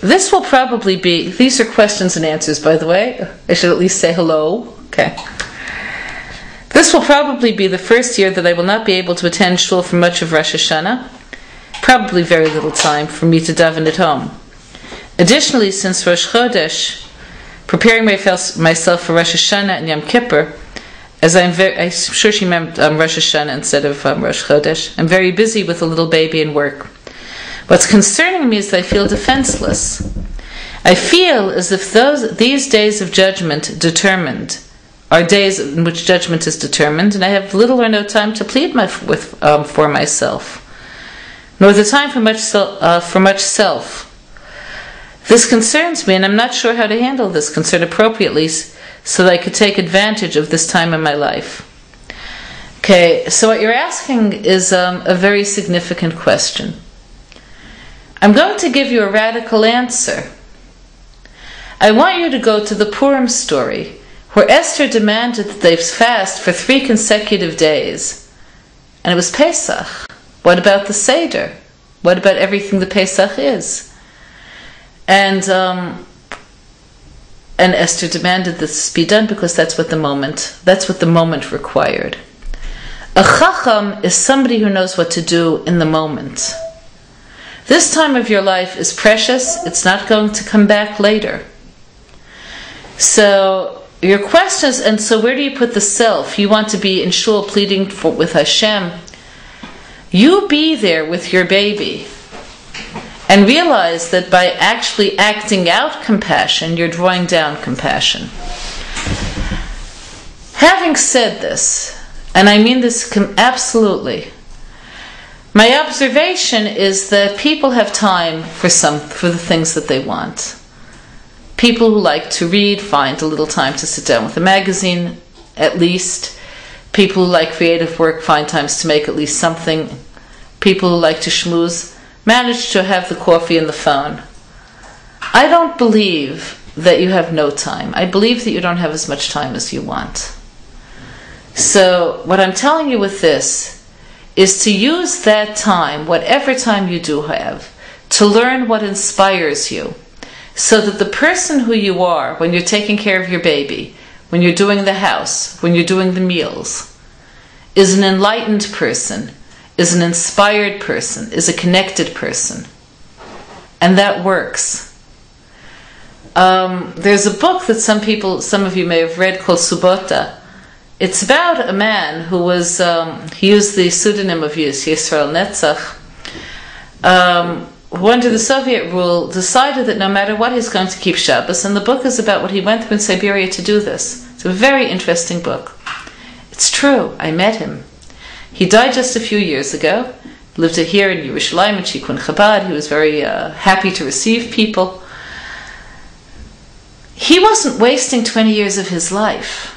this will probably be, these are questions and answers, by the way. I should at least say hello. Okay. This will probably be the first year that I will not be able to attend shul for much of Rosh Hashana. Probably very little time for me to daven at home. Additionally, since Rosh Chodesh, preparing myself for Rosh Hashana and Yom Kippur, as I'm sure she meant Rosh Hashana instead of Rosh Chodesh, I'm very busy with a little baby and work. What's concerning me is that I feel defenseless. I feel as if these days of judgment are days in which judgment is determined, and I have little or no time to plead for myself, nor the time for much self. This concerns me, and I'm not sure how to handle this concern appropriately so that I could take advantage of this time in my life. Okay, so what you're asking is a very significant question. I'm going to give you a radical answer. I want you to go to the Purim story, where Esther demanded that they fast for 3 consecutive days. And it was Pesach. What about the Seder? What about everything the Pesach is? And Esther demanded this be done because that's what the moment required. A Chacham is somebody who knows what to do in the moment. This time of your life is precious. It's not going to come back later. So your question is, and so where do you put the self? You want to be in shul pleading with Hashem. You be there with your baby and realize that by actually acting out compassion, you're drawing down compassion. Having said this, and I mean this absolutely, my observation is that people have time for the things that they want. People who like to read find a little time to sit down with a magazine, at least. People who like creative work find times to make at least something. People who like to schmooze manage to have the coffee and the phone. I don't believe that you have no time. I believe that you don't have as much time as you want. So what I'm telling you with this is to use that time, whatever time you do have, to learn what inspires you, so that the person who you are when you're taking care of your baby, when you're doing the house, when you're doing the meals, is an enlightened person, is an inspired person, is a connected person. And that works. There's a book that some of you may have read called Subota. It's about a man who was, he used the pseudonym of Yisrael Netzach, who under the Soviet rule decided that no matter what he's going to keep Shabbos, and the book is about what he went through in Siberia to do this. It's a very interesting book. It's true, I met him. He died just a few years ago, lived here in Yerushalayim in Shikun Chabad. He was very happy to receive people. He wasn't wasting 20 years of his life.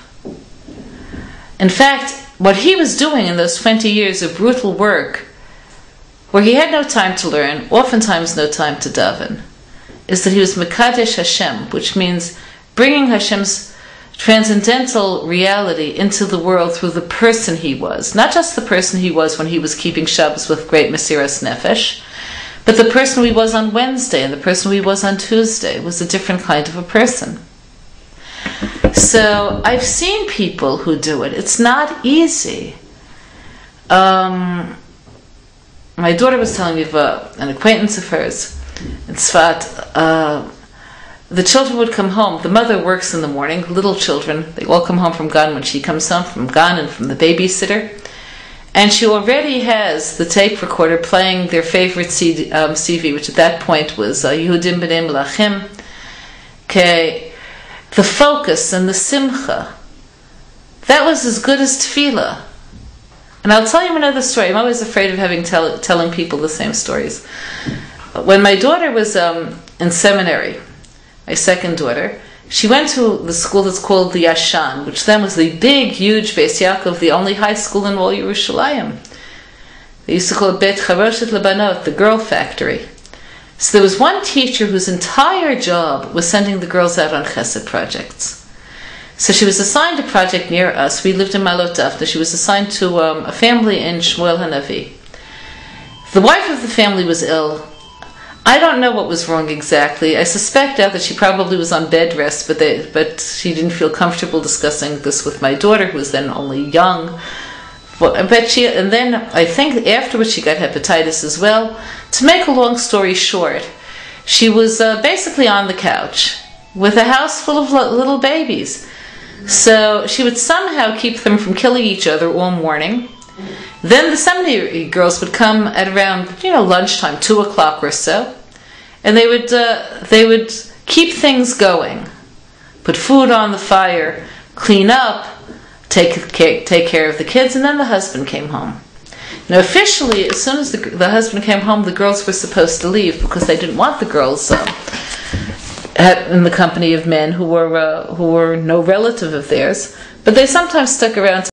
In fact, what he was doing in those 20 years of brutal work, where he had no time to learn, oftentimes no time to daven, is that he was Mekadesh Hashem, which means bringing Hashem's transcendental reality into the world through the person he was. Not just the person he was when he was keeping Shabbos with great Mesiras Nefesh, but the person he was on Wednesday and the person he was on Tuesday was a different kind of a person. So I've seen people who do it. It's not easy. My daughter was telling me of an acquaintance of hers in Tzfat. The children would come home. The mother works in the morning, little children. They all come home from Gan when she comes home from Gan and from the babysitter. And she already has the tape recorder playing their favorite CV, which at that point was Yehudim B'nai Melachim. Okay. The focus and the simcha, that was as good as tefillah. And I'll tell you another story. I'm always afraid of telling people the same stories. When my daughter was in seminary, my second daughter, she went to the school that's called the Yashan, which then was the big, huge Beis Yaakov, the only high school in all Yerushalayim. They used to call it Beit Charoshet Lebanot, the girl factory. So there was one teacher whose entire job was sending the girls out on chesed projects. So she was assigned a project near us. We lived in Malot Dafna. She was assigned to a family in Shmuel Hanavi. The wife of the family was ill. I don't know what was wrong exactly. I suspect out that she probably was on bed rest, but she didn't feel comfortable discussing this with my daughter, who was then only young. And then I think afterwards she got hepatitis as well. To make a long story short, she was basically on the couch with a house full of little babies. So she would somehow keep them from killing each other all morning. Then the seminary girls would come at around lunchtime, 2 o'clock or so, and they would keep things going, put food on the fire, clean up, take care of the kids, and then the husband came home. Now officially, as soon as the husband came home, the girls were supposed to leave because they didn't want the girls in the company of men who were no relative of theirs. But they sometimes stuck around